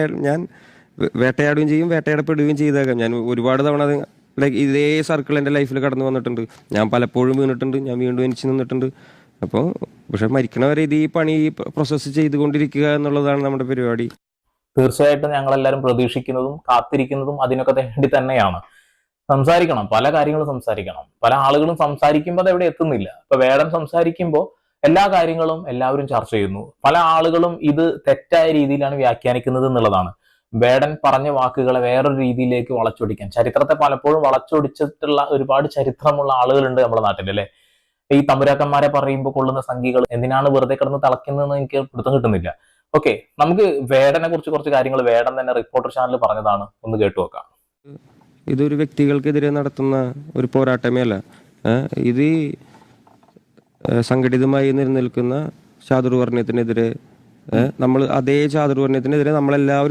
ഞാൻ വേട്ടയാടുകയും ചെയ്യും, വേട്ടയാടപ്പെടുകയും ചെയ്തേക്കാം. ഞാൻ ഒരുപാട് തവണ അത് ലൈക്ക് ഇതേ സർക്കിൾ എൻ്റെ ലൈഫിൽ കടന്നു വന്നിട്ടുണ്ട്. ഞാൻ പലപ്പോഴും വീണിട്ടുണ്ട്, ഞാൻ വീണ്ടും എനിച്ച് നിന്നിട്ടുണ്ട്. അപ്പോൾ പക്ഷെ മരിക്കണവരെ ഇത് ഈ പണി പ്രോസസ്സ് ചെയ്തുകൊണ്ടിരിക്കുക എന്നുള്ളതാണ് നമ്മുടെ പരിപാടി. തീർച്ചയായിട്ടും ഞങ്ങളെല്ലാവരും പ്രതീക്ഷിക്കുന്നതും കാത്തിരിക്കുന്നതും അതിനൊക്കെ വേണ്ടി തന്നെയാണ്. സംസാരിക്കണം, പല കാര്യങ്ങളും സംസാരിക്കണം. പല ആളുകളും സംസാരിക്കുമ്പോൾ അത് എവിടെ എത്തുന്നില്ല. ഇപ്പൊ വേടൻ സംസാരിക്കുമ്പോൾ എല്ലാ കാര്യങ്ങളും എല്ലാവരും ചർച്ച ചെയ്യുന്നു. പല ആളുകളും ഇത് തെറ്റായ രീതിയിലാണ് വ്യാഖ്യാനിക്കുന്നത് എന്നുള്ളതാണ്. വേടൻ പറഞ്ഞ വാക്കുകളെ വേറൊരു രീതിയിലേക്ക് വളച്ചൊടിക്കാൻ, ചരിത്രത്തെ പലപ്പോഴും വളച്ചൊടിച്ചിട്ടുള്ള ഒരുപാട് ചരിത്രമുള്ള ആളുകളുണ്ട് നമ്മുടെ നാട്ടിൽ, അല്ലെ? ഈ തമ്പുരാക്കന്മാരെ പറയുമ്പോൾ കൊള്ളുന്ന സംഖ്യകൾ എന്തിനാണ് വെറുതെ കിടന്ന് തിളയ്ക്കുന്നതെന്ന് എനിക്ക് പിടുത്തം കിട്ടുന്നില്ല. ഓക്കെ, നമുക്ക് വേടനെ കുറിച്ച് കുറച്ച് കാര്യങ്ങൾ വേടൻ തന്നെ റിപ്പോർട്ടർ ചാനൽ പറഞ്ഞതാണ്, ഒന്ന് കേട്ടു നോക്കാം. ഇതൊരു വ്യക്തികൾക്കെതിരെ നടത്തുന്ന ഒരു പോരാട്ടമേ അല്ല. ഇത് സംഘടിതമായി നിലനിൽക്കുന്ന ചാതുർവർണ്ണയത്തിനെതിരെ, നമ്മൾ അതേ ചാതുർവർണ്ണയത്തിനെതിരെ നമ്മളെല്ലാവരും